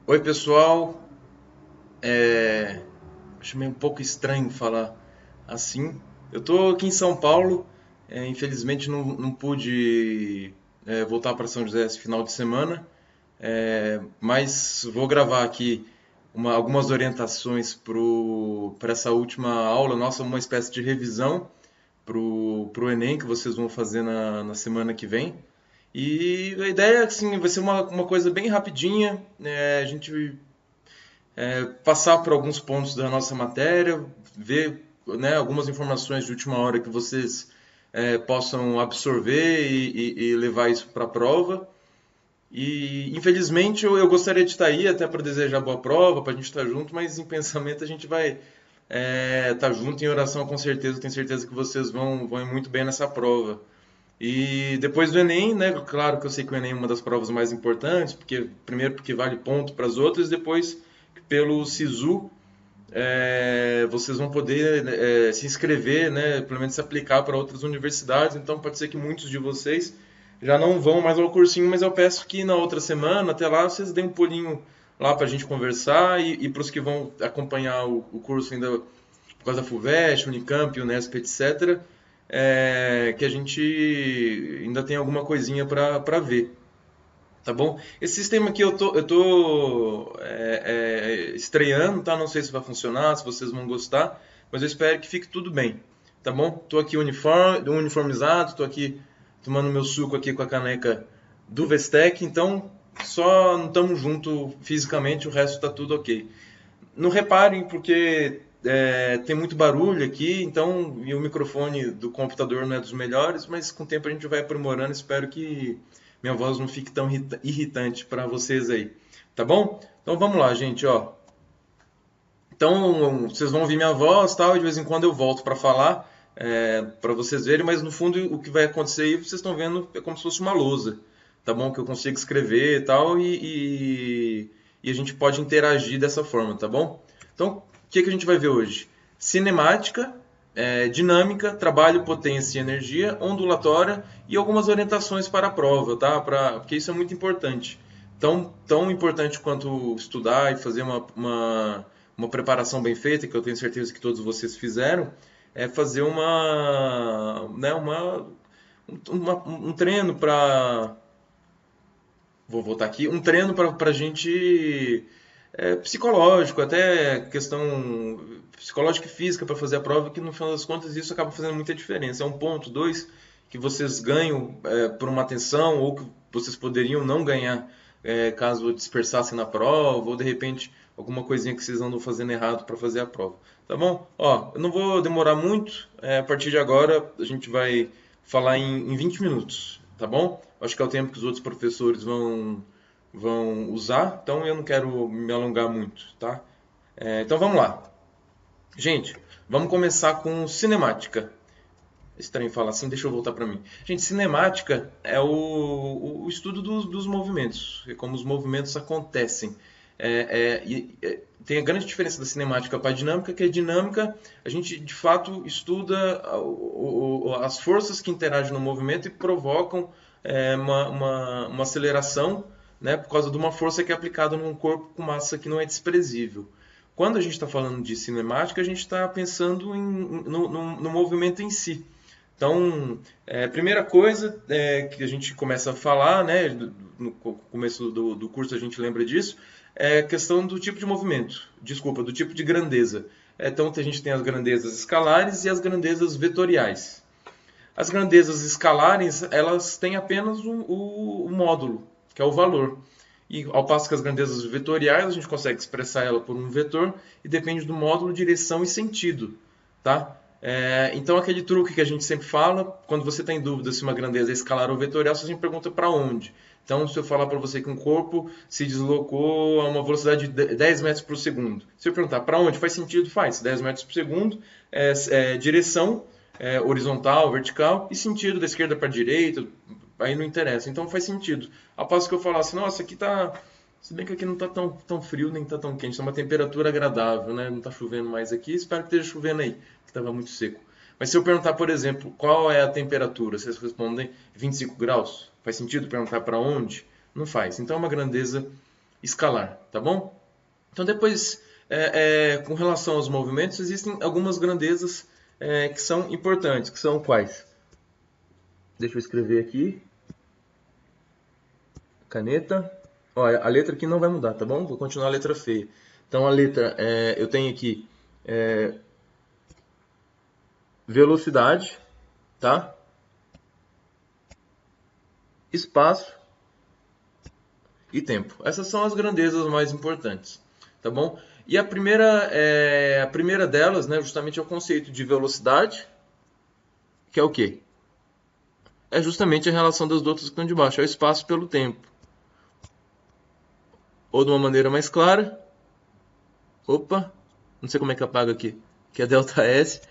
Oi, pessoal. Acho meio um pouco estranho falar assim. Eu tô aqui em São Paulo. Infelizmente não pude voltar para São José esse final de semana. Mas vou gravar aqui algumas orientações para essa última aula nossa, uma espécie de revisão pro Enem que vocês vão fazer na semana que vem. E a ideia assim, vai ser uma coisa bem rapidinha. A gente passar por alguns pontos da nossa matéria, ver, né, algumas informações de última hora que vocês possam absorver e levar isso para a prova. E infelizmente eu gostaria de estar aí até para desejar boa prova, para a gente estar junto, mas em pensamento a gente vai estar junto em oração com certeza. Tenho certeza que vocês vão ir muito bem nessa prova. E depois do Enem, né? Claro que eu sei que o Enem é uma das provas mais importantes, porque primeiro porque vale ponto para as outras, depois pelo SISU vocês vão poder se inscrever, né? Pelo menos se aplicar para outras universidades. Então pode ser que muitos de vocês já não vão mais ao cursinho, mas eu peço que na outra semana, até lá, vocês deem um pulinho lá para a gente conversar e para os que vão acompanhar o curso ainda por causa da FUVEST, Unicamp, Unesp, etc., que a gente ainda tem alguma coisinha para ver, tá bom? Esse sistema aqui eu tô estreando, tá? Não sei se vai funcionar, se vocês vão gostar, mas eu espero que fique tudo bem, tá bom? Tô aqui uniformizado, tô aqui tomando meu suco aqui com a caneca do Vestec, então só não estamos junto fisicamente, o resto tá tudo ok. Não reparem porque tem muito barulho aqui, então e o microfone do computador não é dos melhores, mas com o tempo a gente vai aprimorando. Espero que minha voz não fique tão irritante para vocês aí, tá bom? Então vamos lá, gente, ó. Então vocês vão ouvir minha voz, tal, e de vez em quando eu volto para falar, para vocês verem, mas no fundo o que vai acontecer aí, vocês estão vendo, é como se fosse uma lousa, tá bom? Que eu consigo escrever e tal, e a gente pode interagir dessa forma, tá bom? Então, o que a gente vai ver hoje? Cinemática, dinâmica, trabalho, potência e energia, ondulatória e algumas orientações para a prova, tá? Porque isso é muito importante. Tão importante quanto estudar e fazer uma preparação bem feita, que eu tenho certeza que todos vocês fizeram, é fazer um treino para. Vou voltar aqui. Um treino para a gente psicológico, até questão psicológica e física para fazer a prova, que no final das contas isso acaba fazendo muita diferença. É um ponto, dois, que vocês ganham por uma atenção, ou que vocês poderiam não ganhar caso dispersassem na prova, ou de repente alguma coisinha que vocês andam fazendo errado para fazer a prova. Tá bom? Ó, eu não vou demorar muito, a partir de agora a gente vai falar em 20 minutos, tá bom? Acho que é o tempo que os outros professores vão usar, então eu não quero me alongar muito, tá? Então vamos lá. Gente, vamos começar com cinemática. Estranho falar assim, deixa eu voltar para mim. Gente, cinemática é o estudo dos movimentos, é como os movimentos acontecem. Tem a grande diferença da cinemática para a dinâmica, que a dinâmica a gente de fato estuda as forças que interagem no movimento e provocam uma aceleração, né, por causa de uma força que é aplicada num corpo com massa que não é desprezível. Quando a gente está falando de cinemática, a gente está pensando no movimento em si. Então, primeira coisa que a gente começa a falar, né, no começo do curso a gente lembra disso, é a questão do tipo de movimento, desculpa, do tipo de grandeza. Então, a gente tem as grandezas escalares e as grandezas vetoriais. As grandezas escalares, elas têm apenas o módulo, que é o valor. E ao passo que as grandezas vetoriais, a gente consegue expressar ela por um vetor e depende do módulo, direção e sentido, tá? Então aquele truque que a gente sempre fala, quando você está em dúvida se uma grandeza é escalar ou vetorial, você sempre pergunta para onde. Então, se eu falar para você que um corpo se deslocou a uma velocidade de 10 metros por segundo, se eu perguntar para onde, faz sentido? Faz. 10 metros por segundo direção, horizontal, vertical, e sentido da esquerda para a direita, aí não interessa. Então faz sentido. Ao passo que eu falasse, nossa, aqui tá. Se bem que aqui não tá tão frio nem tá tão quente, tá uma temperatura agradável, né? Não tá chovendo mais aqui, espero que esteja chovendo aí, que estava muito seco. Mas se eu perguntar, por exemplo, qual é a temperatura, vocês respondem 25 graus. Faz sentido perguntar para onde? Não faz. Então é uma grandeza escalar, tá bom? Então depois, com relação aos movimentos, existem algumas grandezas que são importantes, que são quais? Deixa eu escrever aqui, caneta. Olha, a letra aqui não vai mudar, tá bom? Vou continuar a letra feia. Então a letra, eu tenho aqui velocidade, tá? Espaço e tempo. Essas são as grandezas mais importantes, tá bom? E a primeira delas, né, justamente é o conceito de velocidade, que é o quê? É justamente a relação das duas que estão debaixo, é o espaço pelo tempo. Ou de uma maneira mais clara, opa, não sei como é que apaga aqui, que é ΔS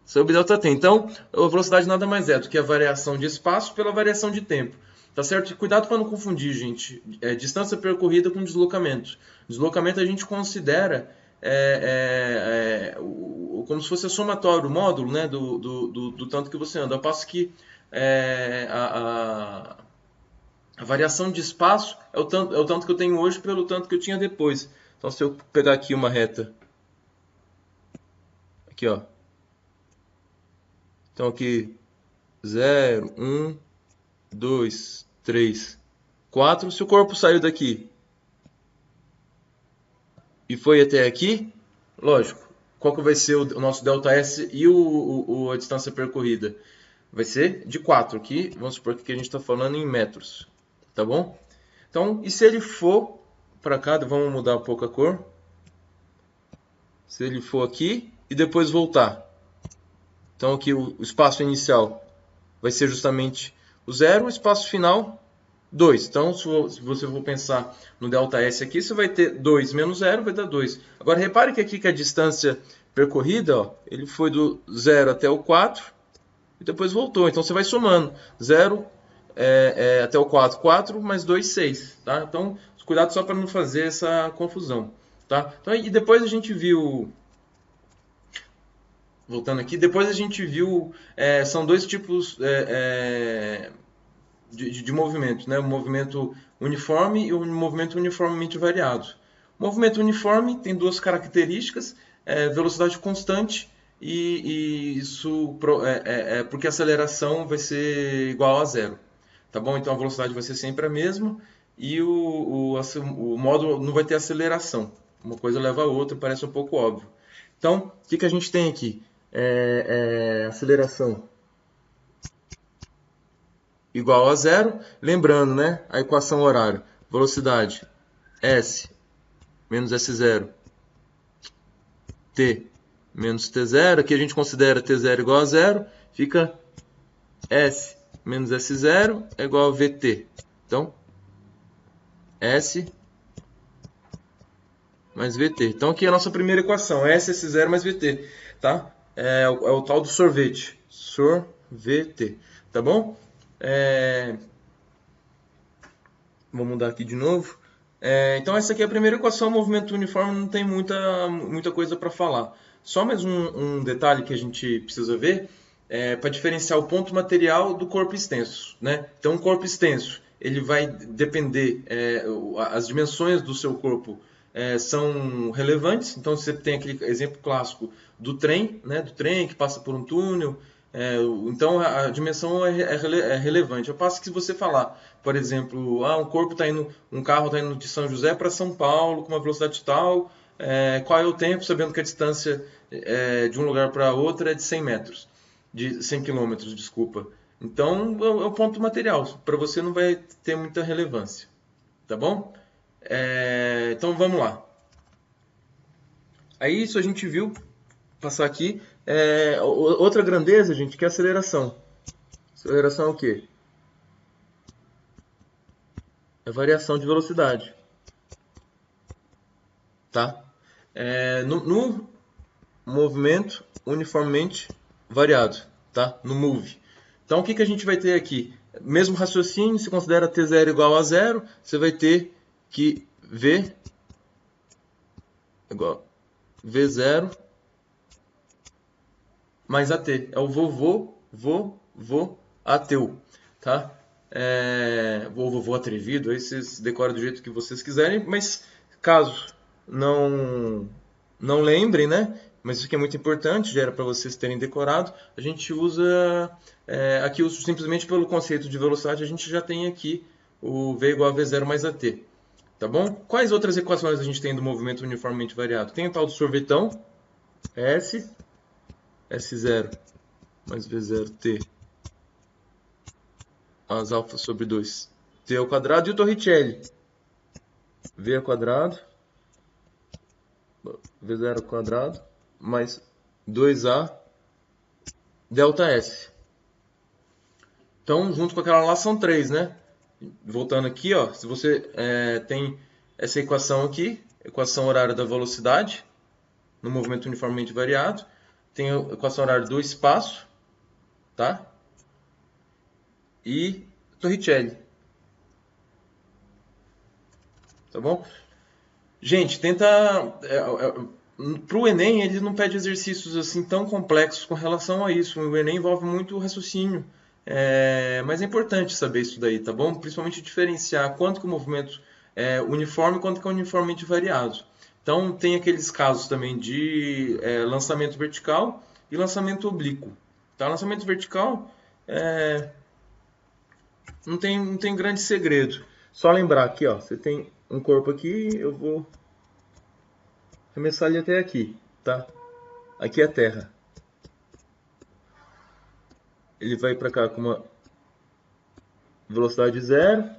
sobre ΔT. Então, a velocidade nada mais é do que a variação de espaço pela variação de tempo. Tá certo? Cuidado para não confundir, gente. Distância percorrida com deslocamento. Deslocamento a gente considera como se fosse a somatório, o módulo, né, do tanto que você anda. Ao passo que a variação de espaço é o tanto que eu tenho hoje pelo tanto que eu tinha depois. Então, se eu pegar aqui uma reta, aqui, ó. Então, aqui, 0, 1, 2, 3, 4. Se o corpo saiu daqui e foi até aqui, lógico, qual que vai ser o nosso ΔS e a distância percorrida? Vai ser de 4 aqui, vamos supor que a gente está falando em metros, tá bom? Então, e se ele for para cá, vamos mudar um pouco a cor. Se ele for aqui e depois voltar. Então aqui o espaço inicial vai ser justamente o 0, o espaço final 2. Então se você for pensar no ΔS aqui, você vai ter 2 menos 0, vai dar 2. Agora repare que aqui que a distância percorrida, ó, ele foi do 0 até o 4 e depois voltou. Então você vai somando 0 até o 4, 4 mais 2, 6. Tá? Então cuidado só para não fazer essa confusão. Tá? Então, e depois a gente viu, voltando aqui, depois a gente viu, são dois tipos de movimento, né? O movimento uniforme e o movimento uniformemente variado. O movimento uniforme tem duas características, velocidade constante e isso porque a aceleração vai ser igual a zero. Tá bom? Então a velocidade vai ser sempre a mesma e o módulo não vai ter aceleração. Uma coisa leva a outra, parece um pouco óbvio. Então, o que a gente tem aqui? Aceleração igual a zero. Lembrando, né? A equação horária. Velocidade S menos S0 T menos T0. Aqui a gente considera T0 igual a zero. Fica S menos S0 é igual a VT. Então, S mais VT. Então, aqui é a nossa primeira equação. SS0 mais VT. Tá? É o tal do sorvete. Sorvete. Tá bom? Vou mudar aqui de novo. Então, essa aqui é a primeira equação. Movimento uniforme não tem muita coisa para falar. Só mais um detalhe que a gente precisa ver para diferenciar o ponto material do corpo extenso. Né? Então, o corpo extenso ele vai depender, as dimensões do seu corpo são relevantes. Então, você tem aquele exemplo clássico do trem, né? Do trem que passa por um túnel. Então, a dimensão é relevante. Eu passo que se você falar, por exemplo, um carro está indo de São José para São Paulo com uma velocidade tal, qual é o tempo, sabendo que a distância de um lugar para outro é de 100 metros, de 100 quilômetros, desculpa. Então, é o ponto material. Para você não vai ter muita relevância. Tá bom? Então, vamos lá. Aí, isso a gente viu passar aqui. Outra grandeza, gente, que é a aceleração. Aceleração é o quê? É variação de velocidade. Tá? No movimento uniformemente variado. Tá? No move. Então, o que a gente vai ter aqui? Mesmo raciocínio, se considera T0 igual a zero, você vai ter que V igual V0 mais AT. É o ateu. Tá? vovô atrevido, aí vocês decoram do jeito que vocês quiserem, mas caso não lembrem, né? Mas isso aqui é muito importante, já era para vocês terem decorado. A gente usa aqui simplesmente pelo conceito de velocidade, a gente já tem aqui o v igual a v0 mais at. Tá bom? Quais outras equações a gente tem do movimento uniformemente variado? Tem o tal do sorvetão, S0 mais V0t, as alfa sobre 2, t ao quadrado, e o Torricelli, v ao quadrado, V0 ao quadrado, mais 2a delta S. Então, junto com aquela lá, são 3, né? Voltando aqui, ó, se você tem essa equação aqui, equação horária da velocidade, no movimento uniformemente variado, tem a equação horária do espaço, tá? E Torricelli. Tá bom? Gente, tenta... para o Enem, ele não pede exercícios assim tão complexos com relação a isso. O Enem envolve muito raciocínio. Mas é importante saber isso daí, tá bom? Principalmente diferenciar quanto que o movimento é uniforme e quanto que é uniformemente variado. Então, tem aqueles casos também de lançamento vertical e lançamento oblíquo. Tá? Lançamento vertical não tem grande segredo. Só lembrar aqui, ó, você tem um corpo aqui, eu vou arremessar ele até aqui, tá? Aqui é a Terra. Ele vai para cá com uma velocidade 0.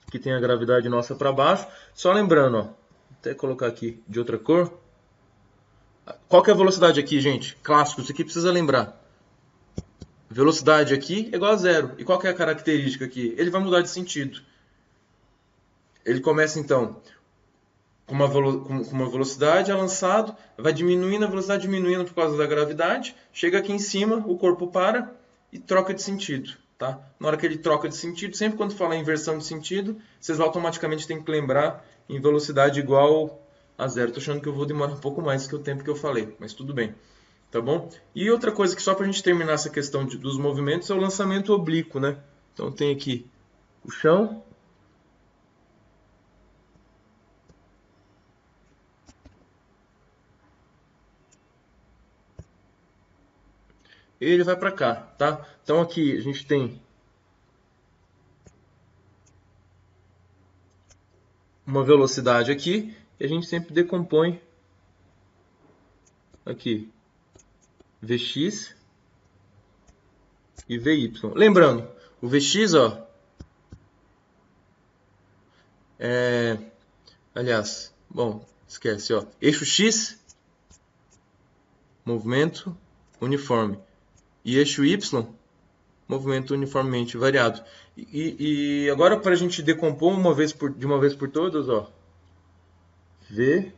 Aqui tem a gravidade nossa para baixo. Só lembrando, ó, vou até colocar aqui de outra cor. Qual que é a velocidade aqui, gente? Clássico, isso aqui precisa lembrar. Velocidade aqui é igual a 0. E qual que é a característica aqui? Ele vai mudar de sentido. Ele começa então com uma velocidade, é lançado, vai diminuindo, a velocidade diminuindo por causa da gravidade, chega aqui em cima, o corpo para e troca de sentido. Tá? Na hora que ele troca de sentido, sempre quando fala em inversão de sentido, vocês automaticamente têm que lembrar em velocidade igual a 0. Estou achando que eu vou demorar um pouco mais que o tempo que eu falei, mas tudo bem. Tá bom? E outra coisa que só para a gente terminar essa questão dos movimentos é o lançamento oblíquo, né? Então tem aqui o chão. E ele vai para cá, tá? Então aqui a gente tem uma velocidade aqui e a gente sempre decompõe aqui Vx e Vy. Lembrando, o Vx, ó, aliás, bom, esquece, ó, eixo X, movimento uniforme, e eixo Y, movimento uniformemente variado. E agora, para a gente decompor de uma vez por todas, ó, V,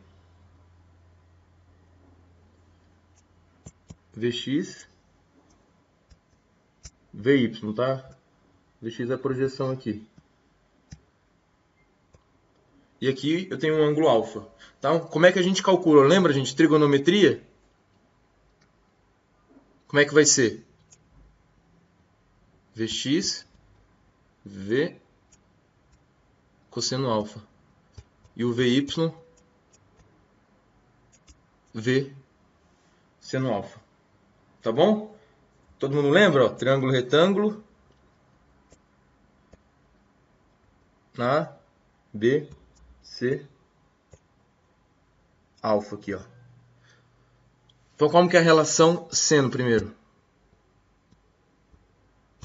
Vx, Vy, tá? Vx é a projeção aqui. E aqui eu tenho um ângulo alfa. Então, como é que a gente calcula? Lembra, gente, trigonometria? Como é que vai ser? Vx, V, cosseno alfa. E o Vy, V, seno alfa. Tá bom? Todo mundo lembra? Ó, triângulo retângulo. A, B, C, alfa aqui, ó. Então, como que é a relação seno primeiro?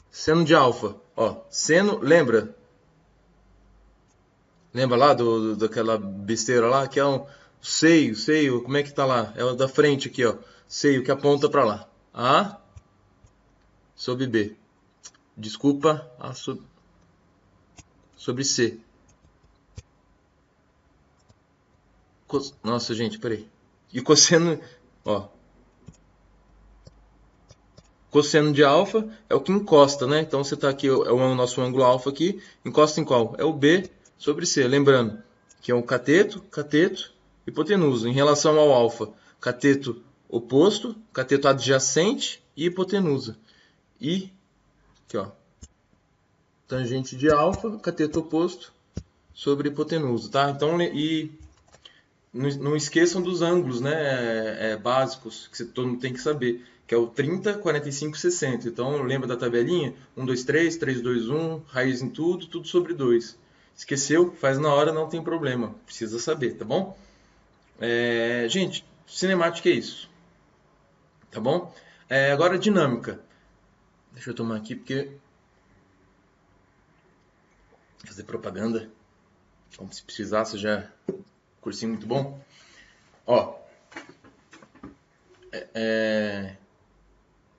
Seno de alfa. Ó, seno, lembra? Lembra lá daquela besteira lá? Que é um seio, como é que tá lá? É o da frente aqui, ó. Seio que aponta para lá. A sobre B. Desculpa, A sobre C. Nossa, gente, peraí. E cosseno, ó. Cosseno de alfa é o que encosta, né? Então você tá aqui, é o nosso ângulo alfa aqui. Encosta em qual? É o B sobre C. Lembrando que é o cateto, hipotenusa. Em relação ao alfa, cateto oposto, cateto adjacente e hipotenusa. E aqui, ó, tangente de alfa, cateto oposto sobre hipotenusa, tá? Então, e não esqueçam dos ângulos, né, básicos, que todo mundo tem que saber, que é o 30, 45 e 60. Então, lembra da tabelinha? 1, 2, 3, 3, 2, 1, raiz em tudo, tudo sobre 2. Esqueceu? Faz na hora, não tem problema. Precisa saber, tá bom? Gente, cinemática é isso, tá bom? Agora, dinâmica. Deixa eu tomar aqui, porque... fazer propaganda. Então, se precisasse, já... cursinho muito bom. Ó,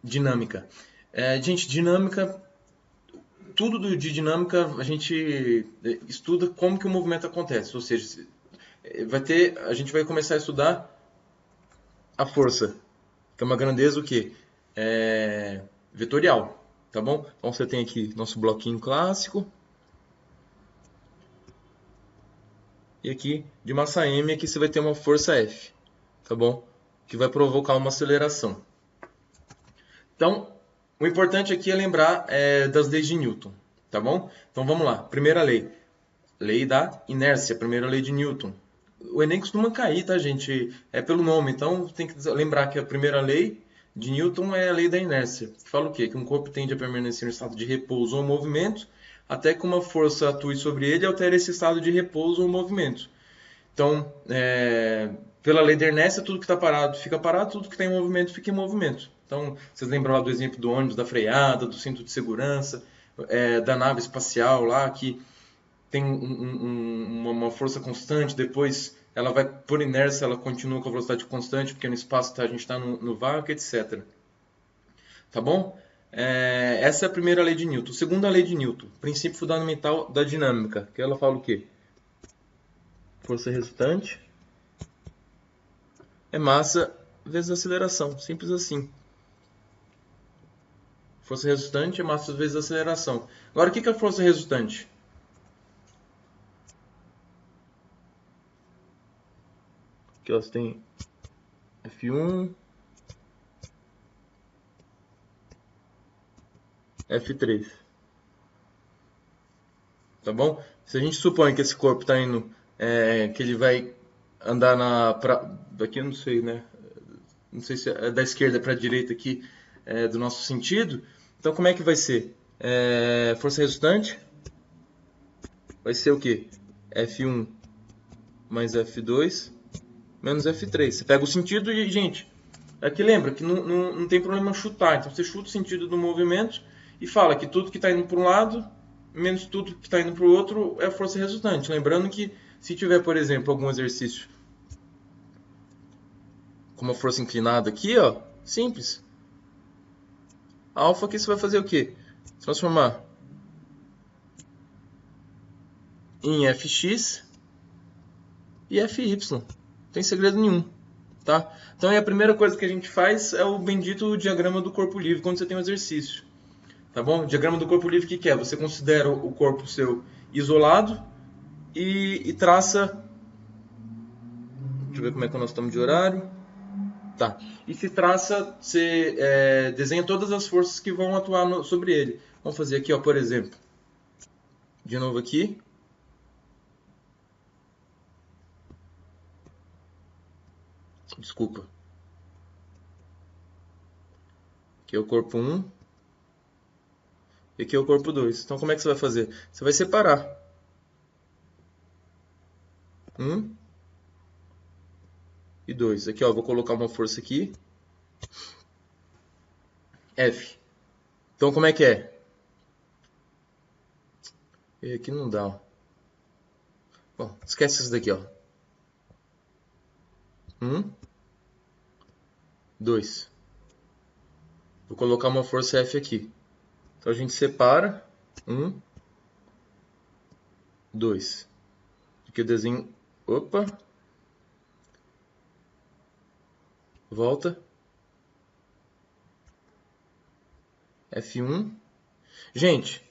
dinâmica. Gente, dinâmica, tudo de dinâmica a gente estuda como que o movimento acontece. Ou seja, a gente vai começar a estudar a força, que é uma grandeza o quê? Vetorial, tá bom? Então você tem aqui nosso bloquinho clássico. E aqui, de massa M, aqui você vai ter uma força F, tá bom? Que vai provocar uma aceleração. Então, o importante aqui é lembrar das leis de Newton, tá bom? Então vamos lá. Primeira lei. Lei da inércia, primeira lei de Newton. O Enem costuma cair, tá, gente? É pelo nome, então tem que lembrar que a primeira lei de Newton é a lei da inércia. Que fala o quê? Que um corpo tende a permanecer em estado de repouso ou movimento até que uma força atue sobre ele e altere esse estado de repouso ou movimento. Então, pela lei da inércia, tudo que está parado fica parado, tudo que está em movimento fica em movimento. Então, vocês lembram lá do exemplo do ônibus, da freada, do cinto de segurança, da nave espacial lá, que tem uma força constante, depois ela vai, por inércia, ela continua com a velocidade constante, porque no espaço a gente está no vácuo, etc. Tá bom? Essa é a primeira lei de Newton. Segunda lei de Newton, princípio fundamental da dinâmica, que ela fala o quê? Força resultante é massa vezes aceleração, simples assim. Força resultante é massa vezes aceleração. Agora, o que é a força resultante? Aqui ó, você tem F1, F3. Tá bom? Se a gente supõe que esse corpo está indo, que ele vai andar aqui eu não sei, né? Não sei se é da esquerda para a direita aqui do nosso sentido. Então como é que vai ser? Força resultante vai ser o quê? F1 mais F2 menos F3. Você pega o sentido e, gente, aqui lembra que não tem problema chutar. Então você chuta o sentido do movimento e fala que tudo que está indo para um lado menos tudo que está indo para o outro é a força resultante. Lembrando que se tiver, por exemplo, algum exercício com uma força inclinada aqui, ó, simples. Alfa aqui você vai fazer o quê? Transformar em Fx e Fy. Não tem segredo nenhum, tá? Então a primeira coisa que a gente faz é o bendito diagrama do corpo livre quando você tem um exercício. Tá bom? O diagrama do corpo livre, o que é? Você considera o corpo seu isolado e traça... Deixa eu ver como é que nós estamos de horário. Tá. E se traça, você desenha todas as forças que vão atuar sobre ele. Vamos fazer aqui, ó, por exemplo. De novo aqui. Desculpa. Aqui é o corpo 1. E aqui é o corpo 2. Então como é que você vai fazer? Você vai separar. 1 e 2. Aqui, ó, vou colocar uma força aqui. F. Então como é que é? E aqui não dá, ó. Bom, esquece isso daqui, ó. 1, 2. Vou colocar uma força F aqui. Então a gente separa. 1, 2. Aqui eu desenho. Opa. Volta. F1. Gente,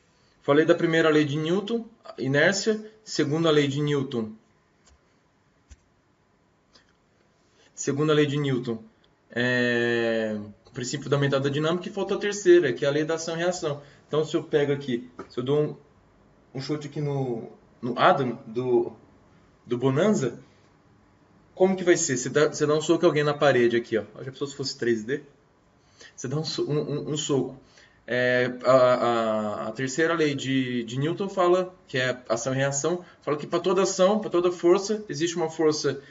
falei da primeira lei de Newton, inércia. Segunda lei de Newton. Segunda lei de Newton, o princípio fundamental da dinâmica, e falta a terceira, que é a lei da ação e reação. Então, se eu pego aqui, se eu dou um chute aqui no Adam do Bonanza, como que vai ser? Você dá um soco em alguém na parede aqui, ó. Já pensou se fosse 3D? Você dá um soco. A terceira lei de Newton fala, que é ação e reação, fala que para toda ação, para toda força, existe uma força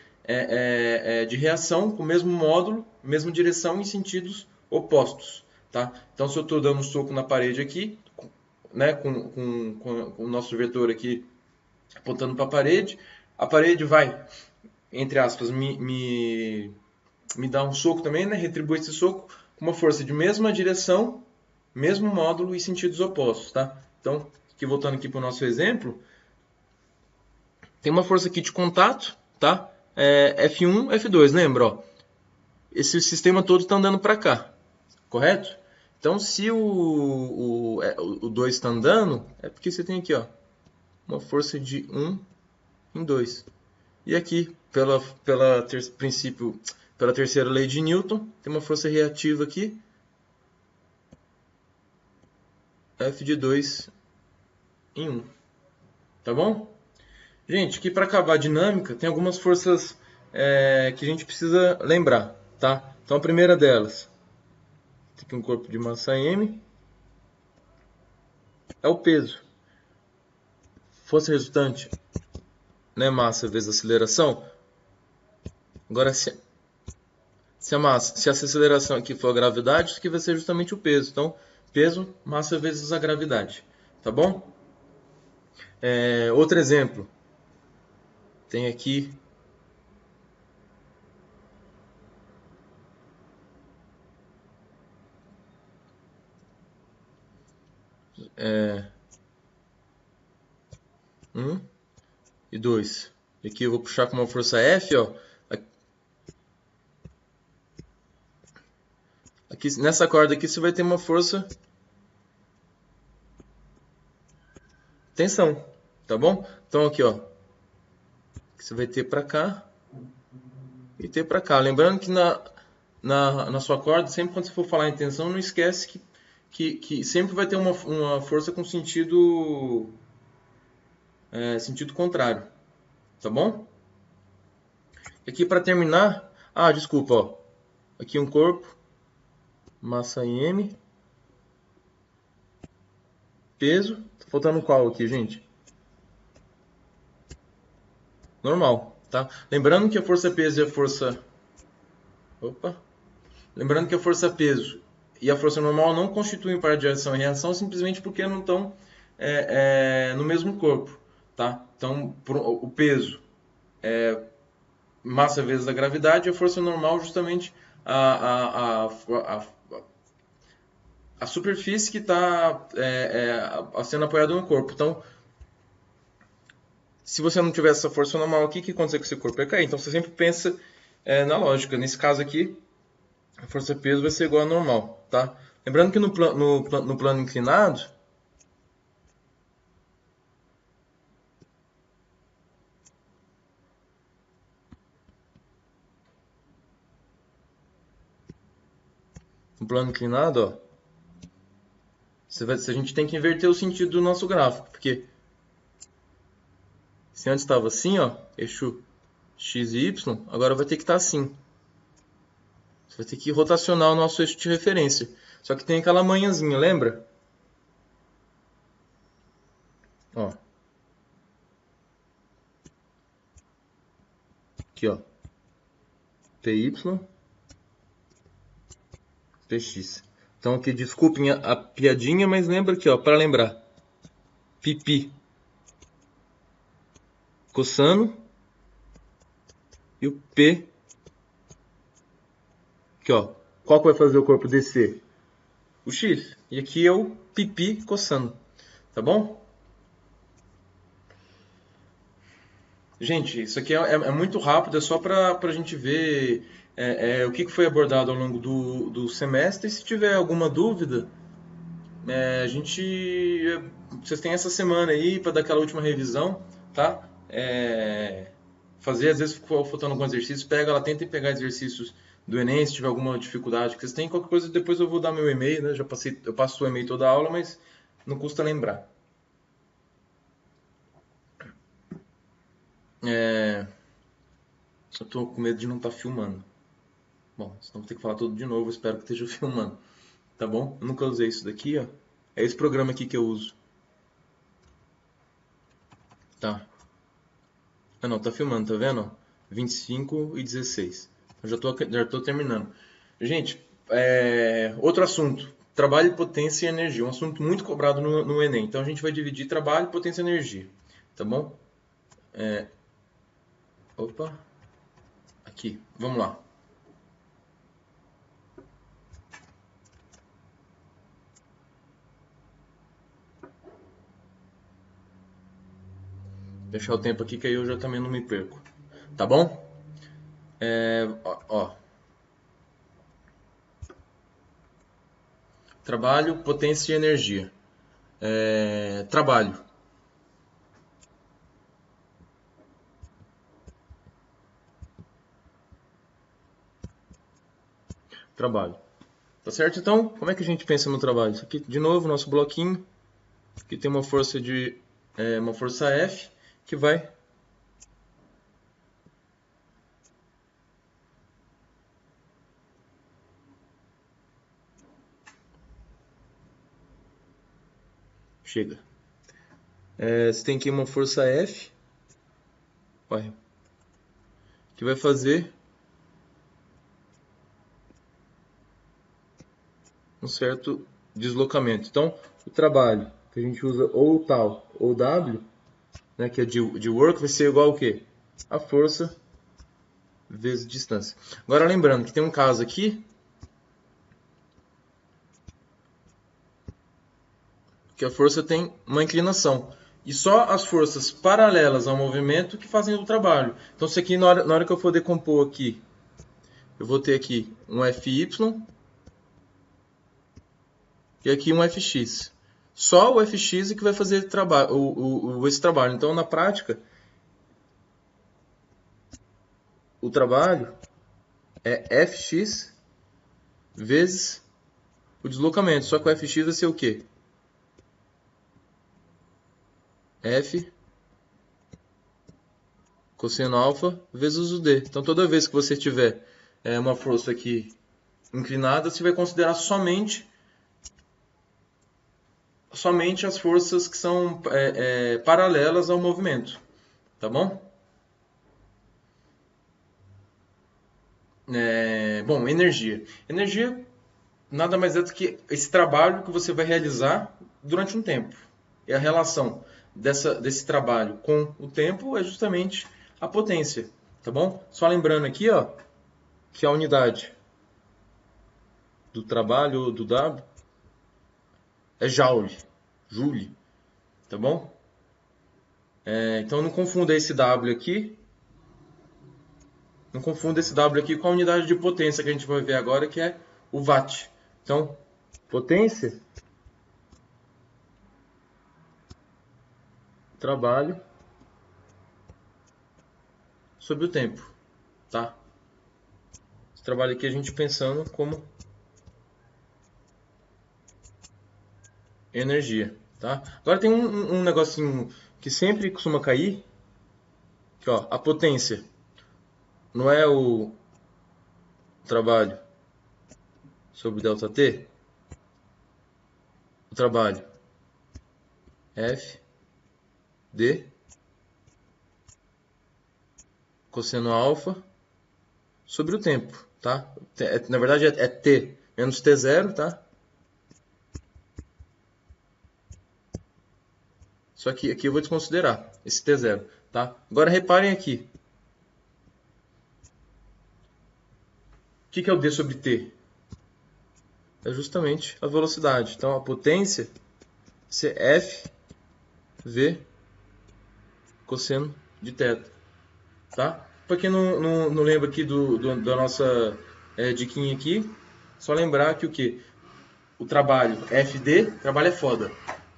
de reação com o mesmo módulo, mesma direção em sentidos opostos. Tá? Então, se eu estou dando um soco na parede aqui, né, com o nosso vetor aqui apontando para a parede vai, entre aspas, me dá um soco também, né, retribui esse soco com uma força de mesma direção, mesmo módulo e sentidos opostos, tá? Então, aqui voltando aqui para o nosso exemplo, tem uma força aqui de contato, tá? F1, F2, lembra? Ó? Esse sistema todo está andando para cá, correto? Então, se o 2 está andando, é porque você tem aqui, ó, uma força de 1 em 2. E aqui, pela terceira lei de Newton, tem uma força reativa aqui, F de 2 em 1. Tá bom? Gente, aqui para acabar a dinâmica, tem algumas forças que a gente precisa lembrar, tá? Então, a primeira delas, tem aqui um corpo de massa M, é o peso. Força resultante, né, massa vezes aceleração. Agora, se a aceleração aqui for a gravidade, isso aqui vai ser justamente o peso. Então, peso, massa vezes a gravidade. Tá bom? Outro exemplo. Tem aqui um e 2. Aqui eu vou puxar com uma força F, ó. Aqui, nessa corda aqui você vai ter uma força tensão, tá bom? Então aqui, ó, você vai ter para cá e ter para cá. Lembrando que na sua corda, sempre quando você for falar em tensão, não esquece que sempre vai ter uma força com sentido contrário, tá bom? Aqui para terminar, desculpa, ó, aqui um corpo, massa em M, peso, tá faltando qual aqui, gente? Normal, tá? Lembrando que a força peso e a força... Opa! Lembrando que a força peso e a força normal não constituem par de ação e reação simplesmente porque não estão no mesmo corpo, tá? Então, o peso é massa vezes a gravidade, e a força normal justamente a superfície que está sendo apoiada no corpo. Então, se você não tiver essa força normal aqui, o que acontece com esse corpo? Vai cair. Então, você sempre pensa na lógica. Nesse caso aqui, a força peso vai ser igual a normal, tá? Lembrando que no plano inclinado, ó, a gente tem que inverter o sentido do nosso gráfico, porque se antes estava assim, ó, eixo x e y, agora vai ter que estar assim. Você vai ter que rotacionar o nosso eixo de referência. Só que tem aquela manhãzinha, lembra? Ó. Aqui, ó. PY, PX. Então aqui, desculpem a piadinha, mas lembra aqui, ó, para lembrar. Pipi cossano e o P aqui, ó. Qual que vai fazer o corpo descer? O X. E aqui é o pipi cossano. Tá bom? Gente, isso aqui é muito rápido, é só para a gente ver o que foi abordado ao longo do semestre. E se tiver alguma dúvida, vocês têm essa semana aí para dar aquela última revisão, tá? Fazer, às vezes, faltando algum exercício, pega lá, tenta pegar exercícios do Enem, se tiver alguma dificuldade que vocês têm, qualquer coisa, depois eu vou dar meu e-mail, né? Eu passo o e-mail toda a aula, mas não custa lembrar. É, eu tô com medo de não estar filmando. Bom, senão vou ter que falar tudo de novo, espero que esteja filmando. Tá bom? Eu nunca usei isso daqui, ó. É esse programa aqui que eu uso. Tá. Ah não, tá filmando, tá vendo? 25 e 16. Eu já tô terminando. Gente, outro assunto. Trabalho, potência e energia. Um assunto muito cobrado no Enem. Então a gente vai dividir trabalho, potência e energia. Tá bom? Opa, aqui. Vamos lá. Deixar o tempo aqui que aí eu já também não me perco. Tá bom? Ó. Trabalho, potência e energia. Trabalho. Trabalho. Tá certo? Então, como é que a gente pensa no trabalho? Isso aqui, de novo, nosso bloquinho. Aqui tem uma força F que vai. Chega. Você tem aqui uma força F, vai, que vai fazer um certo deslocamento. Então, o trabalho que a gente usa ou tal ou W, né, que é de work, vai ser igual ao quê? A força vezes distância. Agora lembrando que tem um caso aqui que a força tem uma inclinação. E só as forças paralelas ao movimento que fazem o trabalho. Então, isso aqui, na hora que eu for decompor aqui, eu vou ter aqui um Fy e aqui um Fx. Só o Fx é que vai fazer esse trabalho. Então, na prática, o trabalho é Fx vezes o deslocamento. Só que o Fx vai ser o quê? F cosseno alfa vezes o D. Então, toda vez que você tiver uma força aqui inclinada, você vai considerar somente as forças que são paralelas ao movimento. Tá bom? Bom, energia. Energia nada mais é do que esse trabalho que você vai realizar durante um tempo. E a relação desse trabalho com o tempo é justamente a potência, tá bom? Só lembrando aqui, ó, que a unidade do trabalho do W é joule, tá bom? Então não confunda esse W aqui, com a unidade de potência que a gente vai ver agora, que é o watt. Então, potência, trabalho sobre o tempo, tá? Esse trabalho aqui a gente pensando como energia, tá? Agora tem um negocinho que sempre costuma cair, que ó, a potência não é o trabalho sobre ΔT, o trabalho F D cosseno alfa sobre o tempo, tá? Na verdade é T menos T0, tá? Só que aqui eu vou desconsiderar esse T0, tá? Agora reparem aqui. O que é o D sobre T? É justamente a velocidade. Então a potência é F V cosseno de θ, tá? Para quem não lembra aqui da nossa diquinha aqui, só lembrar que o que? O trabalho FD, trabalho é foda,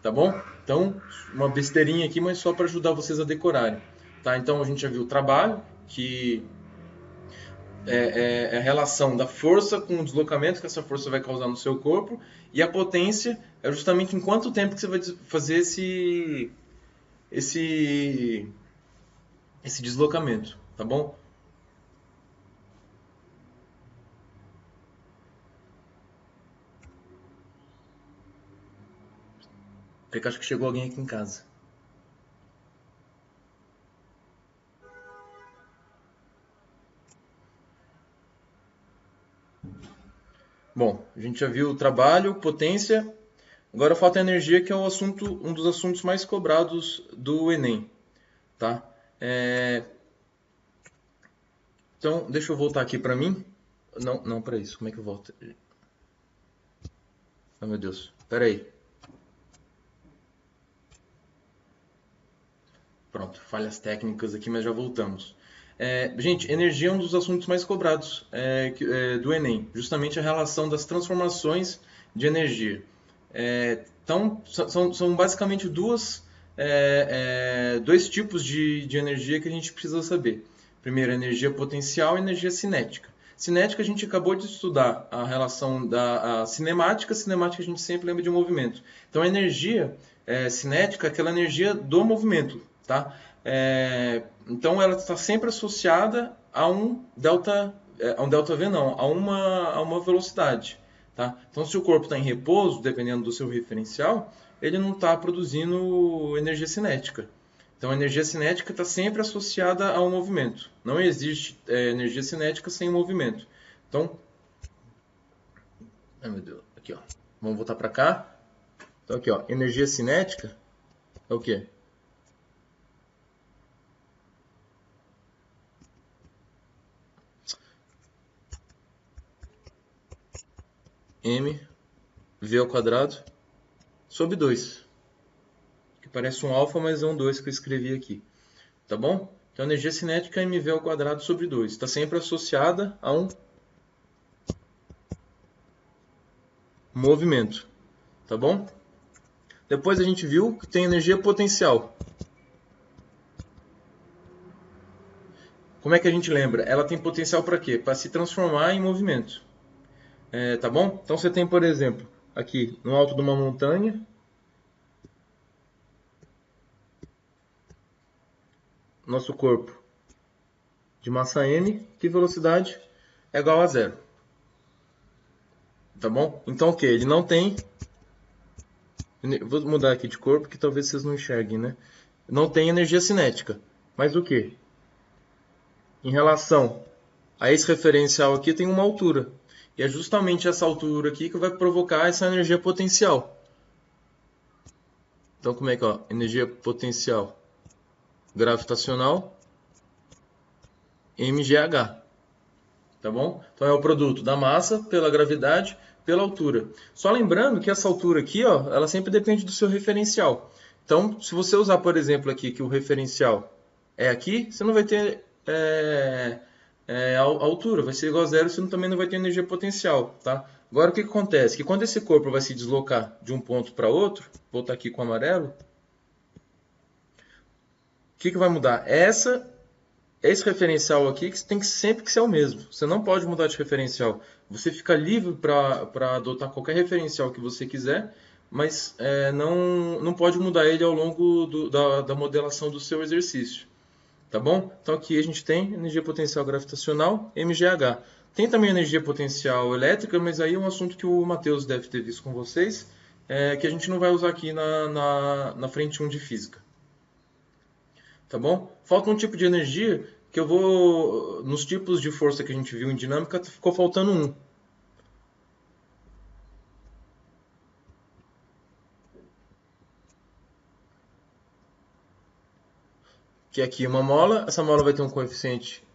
tá bom? Então, uma besteirinha aqui, mas só para ajudar vocês a decorarem, tá? Então a gente já viu o trabalho, que é a relação da força com o deslocamento que essa força vai causar no seu corpo, e a potência é justamente em quanto tempo que você vai fazer esse esse deslocamento, tá bom? Porque acho que chegou alguém aqui em casa. Bom, a gente já viu o trabalho, potência. Agora falta a energia, que é o assunto, um dos assuntos mais cobrados do Enem, tá? Então, deixa eu voltar aqui para mim. Não, não para isso. Como é que eu volto? Oh, meu Deus. Espera aí. Pronto, falhas técnicas aqui, mas já voltamos. Gente, energia é um dos assuntos mais cobrados do Enem, justamente a relação das transformações de energia. Então, são basicamente dois tipos de energia que a gente precisa saber. Primeiro, energia potencial e energia cinética. Cinética, a gente acabou de estudar a relação da cinemática. Cinemática, a gente sempre lembra de movimento. Então, a energia cinética é aquela energia do movimento, tá? Então, ela está sempre associada a um delta V, não, a uma velocidade. Tá? Então, se o corpo está em repouso, dependendo do seu referencial, ele não está produzindo energia cinética. Então, a energia cinética está sempre associada ao movimento. Não existe energia cinética sem movimento. Então, ai meu Deus, aqui ó, vamos voltar para cá. Então, aqui ó, energia cinética é o quê? mv ao quadrado sobre 2. Que parece um alfa, mas é um 2 que eu escrevi aqui. Tá bom? Então, a energia cinética é mv ao quadrado sobre 2. Está sempre associada a um movimento. Tá bom? Depois a gente viu que tem energia potencial. Como é que a gente lembra? Ela tem potencial para quê? Para se transformar em movimento. Tá bom? Então você tem, por exemplo, aqui no alto de uma montanha, nosso corpo de massa m, que velocidade é igual a zero. Tá bom? Então o que? Ele não tem... Vou mudar aqui de corpo que talvez vocês não enxerguem, né? Não tem energia cinética. Mas o que? Em relação a esse referencial aqui tem uma altura. E é justamente essa altura aqui que vai provocar essa energia potencial. Então como é que é? Energia potencial gravitacional mgh. Tá bom? Então é o produto da massa pela gravidade pela altura. Só lembrando que essa altura aqui, ó, ela sempre depende do seu referencial. Então, se você usar, por exemplo, aqui que o referencial é aqui, você não vai ter a altura, vai ser igual a zero, você também não vai ter energia potencial, tá? Agora, o que acontece? Que quando esse corpo vai se deslocar de um ponto para outro, vou estar aqui com o amarelo, o que vai mudar? Esse referencial aqui que tem que sempre que ser o mesmo. Você não pode mudar de referencial. Você fica livre para adotar qualquer referencial que você quiser, mas não pode mudar ele ao longo da modelação do seu exercício. Tá bom? Então aqui a gente tem energia potencial gravitacional, MGH. Tem também energia potencial elétrica, mas aí é um assunto que o Matheus deve ter visto com vocês, que a gente não vai usar aqui na frente 1 de física. Tá bom? Falta um tipo de energia que eu vou... Nos tipos de força que a gente viu em dinâmica, ficou faltando um. Que é aqui uma mola. Essa mola vai ter um coeficiente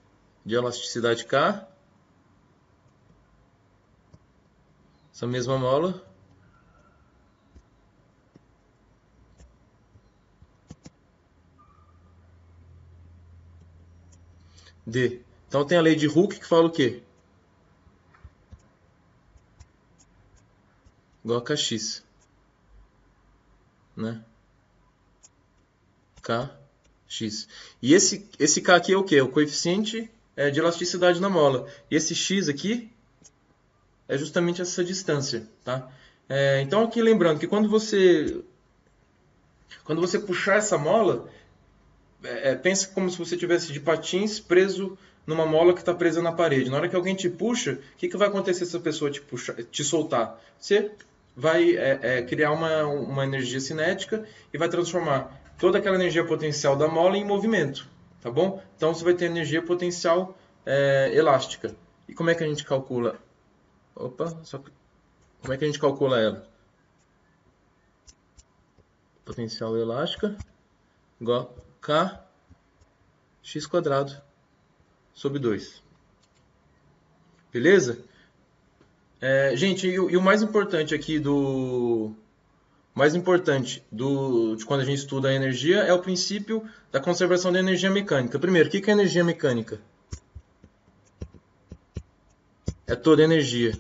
de elasticidade K. Essa mesma mola. D. Então tem a lei de Hooke que fala o quê? Igual a Kx. Né? Kx. E esse K aqui é o quê? O coeficiente de elasticidade na mola. E esse X aqui é justamente essa distância, tá? Então aqui lembrando que quando você puxar essa mola, Pensa como se você tivesse de patins preso numa mola que está presa na parede. Na hora que alguém te puxa, o que vai acontecer se a pessoa te puxar, te soltar? Você vai criar uma energia cinética e vai transformar toda aquela energia potencial da mola em movimento, tá bom? Então você vai ter energia potencial elástica. E como é que a gente calcula? Como é que a gente calcula ela? Potencial elástica igual a kx quadrado sobre 2. Beleza? Gente, e o mais importante aqui de quando a gente estuda a energia é o princípio da conservação da energia mecânica. Primeiro, o que é energia mecânica? É toda energia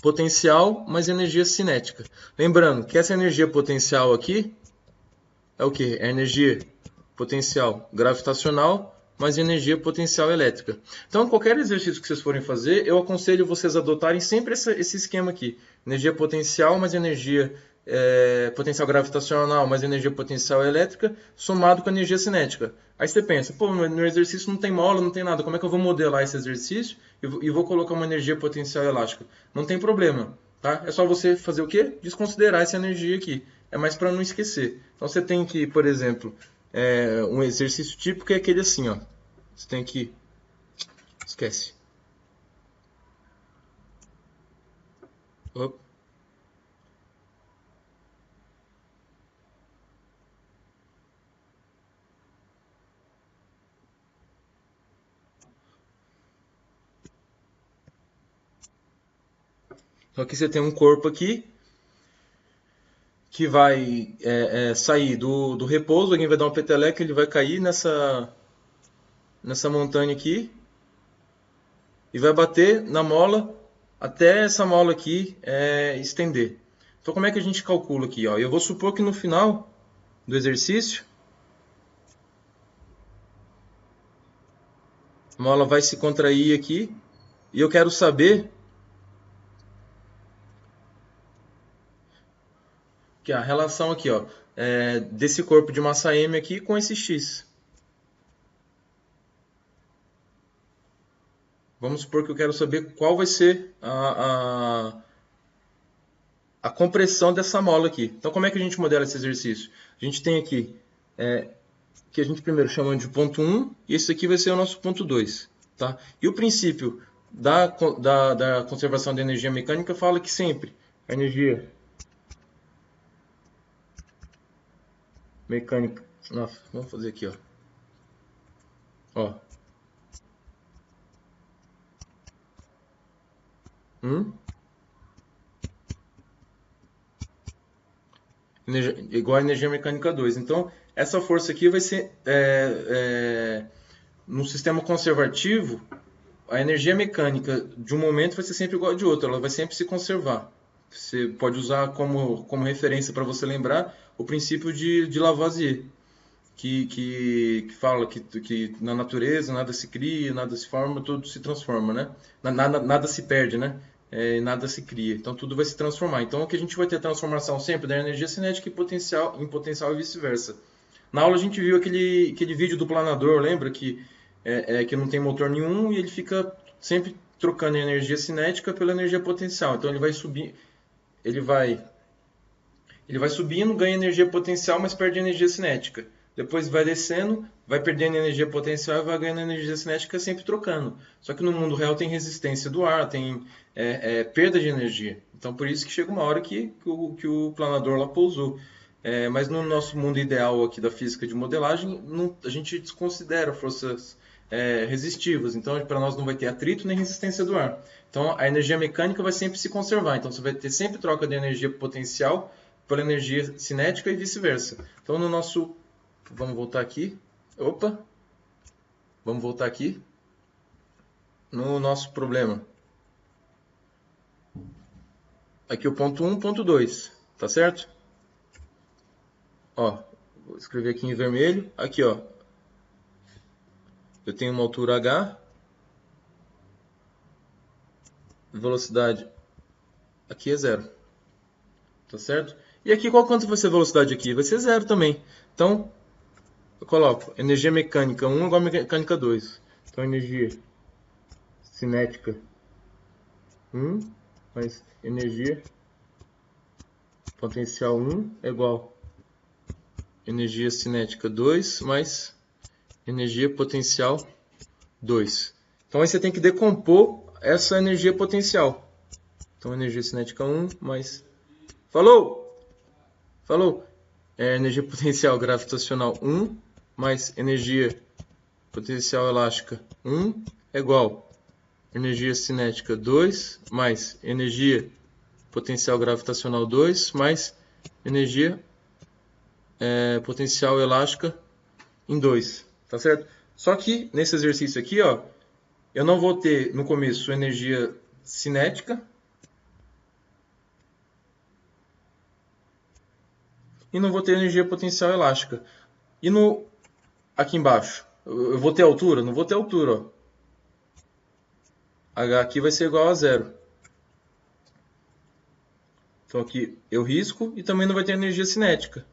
potencial mais energia cinética. Lembrando que essa energia potencial aqui é o que? É energia potencial gravitacional mais energia potencial elétrica. Então, qualquer exercício que vocês forem fazer, eu aconselho vocês adotarem sempre esse esquema aqui. Energia potencial mais energia potencial gravitacional mais energia potencial elétrica, somado com energia cinética. Aí você pensa, pô, no exercício não tem mola, não tem nada, como é que eu vou modelar esse exercício e vou colocar uma energia potencial elástica? Não tem problema, tá? É só você fazer o quê? Desconsiderar essa energia aqui. É mais para não esquecer. Então você tem que, por exemplo, um exercício típico é aquele assim, ó. Você tem que... Esquece. Opa. Então aqui você tem um corpo aqui que vai sair do repouso, alguém vai dar um peteleco, ele vai cair nessa montanha aqui e vai bater na mola até essa mola aqui estender. Então como é que a gente calcula aqui? Ó? Eu vou supor que no final do exercício a mola vai se contrair aqui e eu quero saber que a relação aqui, ó, desse corpo de massa M aqui com esse X. Vamos supor que eu quero saber qual vai ser a compressão dessa mola aqui. Então, como é que a gente modela esse exercício? A gente tem aqui, que a gente primeiro chama de ponto 1, e esse aqui vai ser o nosso ponto 2. Tá? E o princípio da conservação da energia mecânica fala que sempre a energia mecânica... Nossa, vamos fazer aqui, ó. Ó. 1 igual a energia mecânica 2. Então, essa força aqui vai ser, no sistema conservativo, a energia mecânica de um momento vai ser sempre igual a de outro, ela vai sempre se conservar. Você pode usar como referência para você lembrar o princípio de Lavoisier, que fala que na natureza nada se cria, nada se forma, tudo se transforma, né? Nada se perde, né? Nada se cria. Então tudo vai se transformar. Então o que a gente vai ter transformação sempre da energia cinética em potencial e vice-versa. Na aula a gente viu aquele vídeo do planador, lembra? Que não tem motor nenhum e ele fica sempre trocando a energia cinética pela energia potencial. Então ele vai subir, ele vai subindo, ganha energia potencial, mas perde energia cinética. Depois vai descendo, vai perdendo energia potencial e vai ganhando energia cinética sempre trocando. Só que no mundo real tem resistência do ar, tem perda de energia. Então por isso que chega uma hora que o planador lá pousou. Mas no nosso mundo ideal aqui da física de modelagem, a gente desconsidera forças resistivas. Então para nós não vai ter atrito nem resistência do ar. Então a energia mecânica vai sempre se conservar. Então você vai ter sempre troca de energia potencial pela energia cinética e vice-versa. Então no nosso... Vamos voltar aqui. Opa! Vamos voltar aqui. No nosso problema. Aqui o ponto 1, ponto 2. Tá certo? Ó, vou escrever aqui em vermelho. Aqui, ó. Eu tenho uma altura h. Velocidade aqui é 0. Tá certo? E aqui, quanto vai ser a velocidade aqui? Vai ser 0 também. Então, eu coloco energia mecânica 1 igual a mecânica 2. Então, energia cinética 1 mais energia potencial 1 é igual a energia cinética 2 mais energia potencial 2. Então, aí você tem que decompor essa energia potencial. Então, energia cinética 1 mais... Falou! Energia potencial gravitacional 1 mais energia potencial elástica 1 é igual a energia cinética 2 mais energia potencial gravitacional 2 mais energia potencial elástica em 2. Tá certo? Só que nesse exercício aqui, ó, eu não vou ter no começo energia cinética e não vou ter energia potencial elástica. E aqui embaixo, eu vou ter altura? Não vou ter altura. Ó. H aqui vai ser igual a 0. Então aqui eu risco e também não vai ter energia cinética.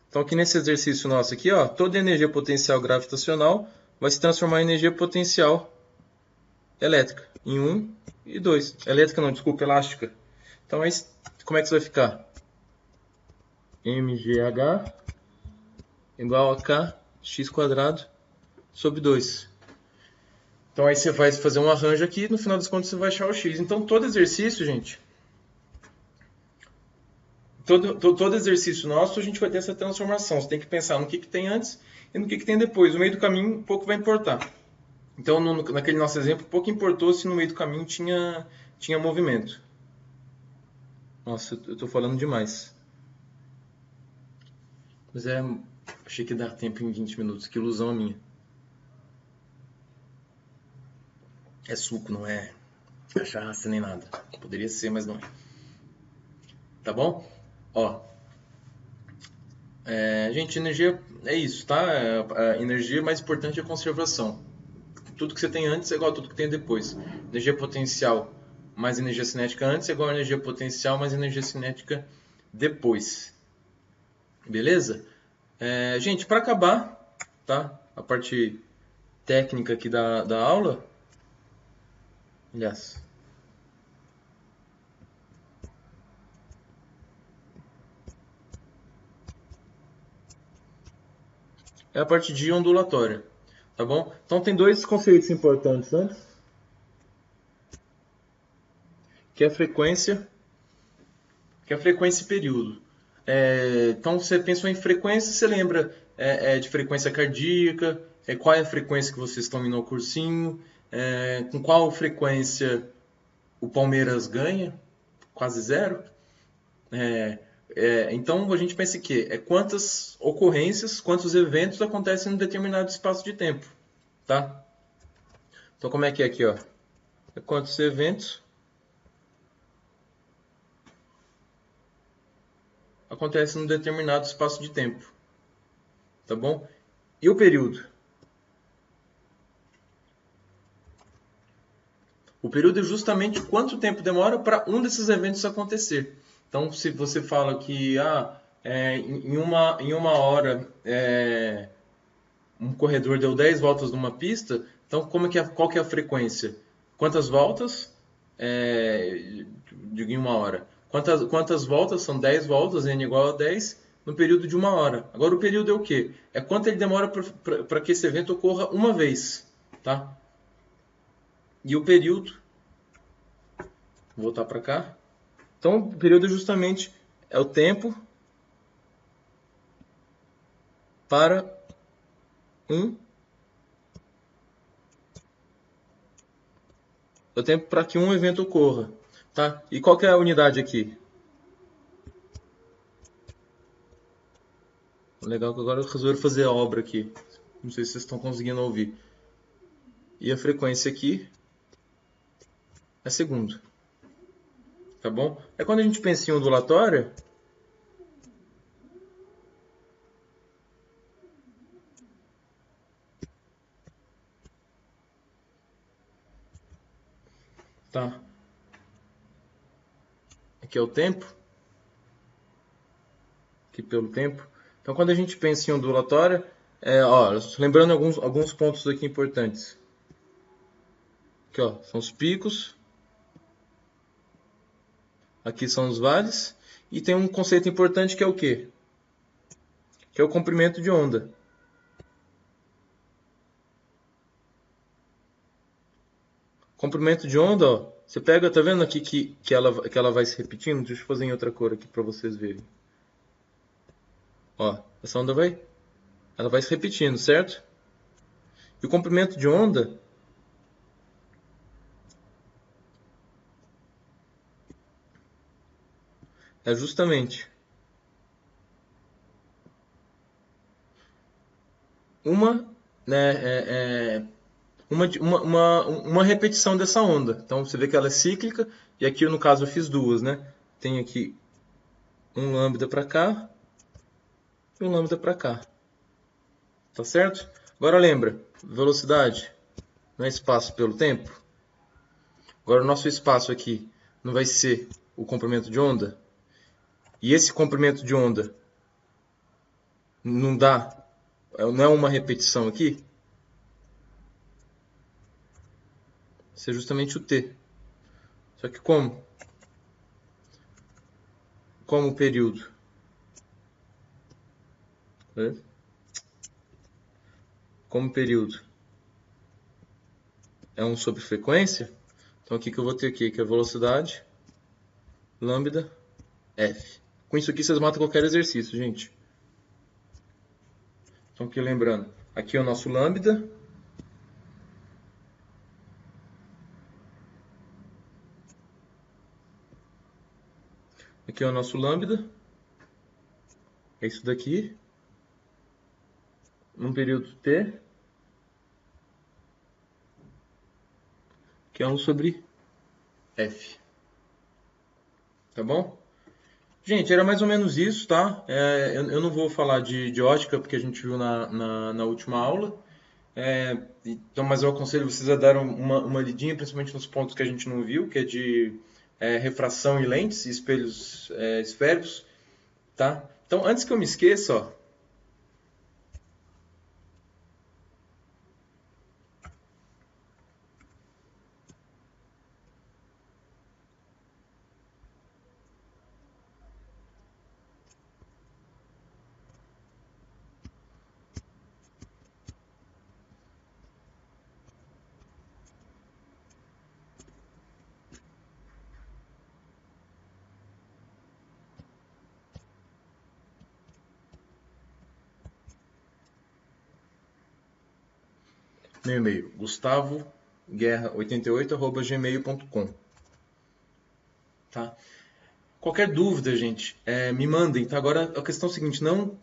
Então aqui nesse exercício nosso aqui, ó, toda energia potencial gravitacional vai se transformar em energia potencial elétrica, em 1 e 2. Elétrica não, desculpa, elástica. Então aí, como é que isso vai ficar? mgh igual a kx² sobre 2. Então aí você vai fazer um arranjo aqui e no final das contas você vai achar o x. Então todo exercício, gente, todo exercício nosso a gente vai ter essa transformação. Você tem que pensar no que tem antes e no que tem depois. O meio do caminho pouco vai importar. Então naquele nosso exemplo, pouco importou se no meio do caminho tinha movimento. Nossa, eu estou falando demais. Mas achei que ia dar tempo em 20 minutos. Que ilusão a minha. É suco, não é cachaça nem nada. Poderia ser, mas não é. Tá bom? Ó. Gente, energia é isso, tá? A energia mais importante é a conservação. Tudo que você tem antes é igual a tudo que tem depois. Energia potencial mais energia cinética antes é igual a energia potencial mais energia cinética depois. Beleza? Gente, para acabar, tá? A parte técnica aqui da aula. Aliás. É a parte de ondulatória. Tá bom? Então tem dois conceitos importantes antes. Que é a frequência e período. Então você pensou em frequência, você lembra de frequência cardíaca, qual é a frequência que vocês estão indo ao cursinho, com qual frequência o Palmeiras ganha, quase zero. Então a gente pensa que quantas ocorrências, quantos eventos acontecem em um determinado espaço de tempo. Tá? Então como é que é aqui? Ó? Quantos eventos acontecem num determinado espaço de tempo. Tá bom? E o período? O período é justamente quanto tempo demora para um desses eventos acontecer. Então, se você fala que em uma hora um corredor deu 10 voltas numa pista, então qual que é a frequência? Quantas voltas em uma hora? Quantas voltas? São 10 voltas, n igual a 10, no período de uma hora. Agora o período é o quê? É quanto ele demora para que esse evento ocorra uma vez. Tá? E o período, vou voltar para cá. Então o período justamente é o tempo para que um evento ocorra. Tá? E qual que é a unidade aqui? Legal que agora eu resolvi fazer a obra aqui. Não sei se vocês estão conseguindo ouvir. E a frequência aqui é segundo. Tá bom? Quando a gente pensa em ondulatória, tá? Aqui é o tempo. Aqui pelo tempo. Então quando a gente pensa em ondulatória, Ó, lembrando alguns pontos aqui importantes. Aqui, ó, são os picos. Aqui são os vales. E tem um conceito importante que é o quê? Que é o comprimento de onda. Comprimento de onda, ó. Você pega, tá vendo aqui que ela vai se repetindo? Deixa eu fazer em outra cor aqui para vocês verem. Ó, essa onda ela vai se repetindo, certo? E o comprimento de onda é justamente uma, né, uma repetição dessa onda. Então você vê que ela é cíclica, e aqui no caso eu fiz duas, né? Tem aqui um lambda para cá e um lambda para cá. Tá certo? Agora lembra, velocidade não é espaço pelo tempo? Agora o nosso espaço aqui não vai ser o comprimento de onda? E esse comprimento de onda não não é uma repetição aqui? Isso é justamente o t. Só que como? Como período? Como período é 1 sobre frequência, então aqui que eu vou ter aqui, que é velocidade, lambda, f. Com isso aqui vocês matam qualquer exercício, gente. Então aqui lembrando, aqui é o nosso lambda. Aqui é o nosso lambda. É isso daqui. Num período t. Que é 1 sobre f. Tá bom? Gente, era mais ou menos isso, tá? Eu não vou falar de ótica, porque a gente viu na última aula. Então, mas eu aconselho vocês a dar uma lidinha, principalmente nos pontos que a gente não viu, que é de refração e lentes e espelhos esféricos, tá? Então, antes que eu me esqueça, ó, meu e-mail, gustavoguerra88@gmail.com, tá? Qualquer dúvida, gente, me mandem, tá? Agora a questão é a seguinte, não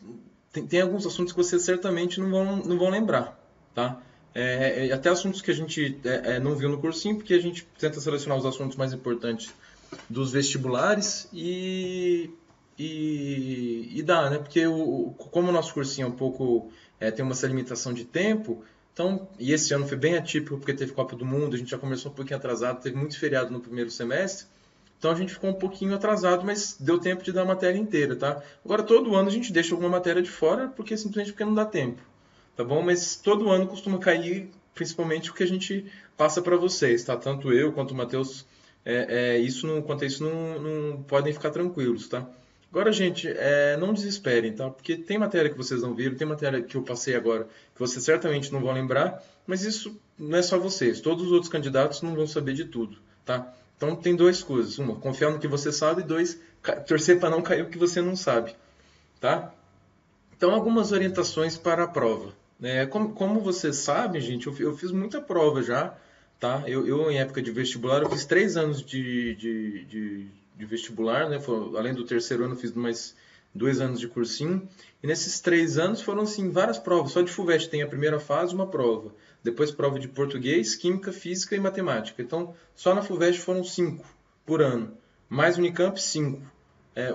tem alguns assuntos que vocês certamente não vão lembrar, tá? Até assuntos que a gente não viu no cursinho, porque a gente tenta selecionar os assuntos mais importantes dos vestibulares e dá, né? Porque como o nosso cursinho é um pouco tem uma essa limitação de tempo, então, e esse ano foi bem atípico porque teve Copa do Mundo, a gente já começou um pouquinho atrasado, teve muito feriado no primeiro semestre, então a gente ficou um pouquinho atrasado, mas deu tempo de dar a matéria inteira, tá? Agora todo ano a gente deixa alguma matéria de fora, porque simplesmente porque não dá tempo, tá bom? Mas todo ano costuma cair, principalmente o que a gente passa para vocês, tá? Tanto eu quanto o Matheus, quanto a isso não podem ficar tranquilos, tá? Agora, gente, não desesperem, tá? Porque tem matéria que vocês não viram, tem matéria que eu passei agora que vocês certamente não vão lembrar, mas isso não é só vocês. Todos os outros candidatos não vão saber de tudo, tá? Então tem duas coisas. Uma, confiar no que você sabe. E dois, torcer para não cair o que você não sabe, tá? Então, algumas orientações para a prova. Como vocês sabem, gente, eu fiz muita prova já, tá? Em época de vestibular, eu fiz 3 anos de vestibular, né? Além do terceiro ano, eu fiz mais 2 anos de cursinho. E nesses 3 anos foram, assim, várias provas. Só de FUVEST tem a primeira fase, uma prova. Depois prova de português, química, física e matemática. Então, só na FUVEST foram 5 por ano. Mais Unicamp, 5.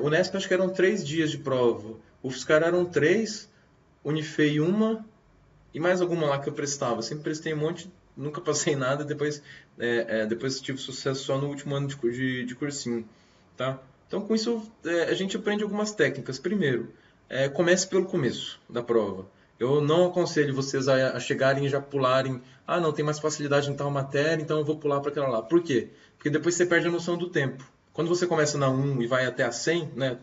Unesp, acho que eram 3 dias de prova. UFSCar eram 3, Unifei uma e mais alguma lá que eu prestava. Sempre prestei um monte, nunca passei nada. Depois tive sucesso só no último ano de cursinho, tá? Então, com isso, a gente aprende algumas técnicas. Primeiro, comece pelo começo da prova. Eu não aconselho vocês a chegarem e já pularem. Ah, não, tem mais facilidade em tal matéria, então eu vou pular para aquela lá. Por quê? Porque depois você perde a noção do tempo. Quando você começa na 1 e vai até a 100, né?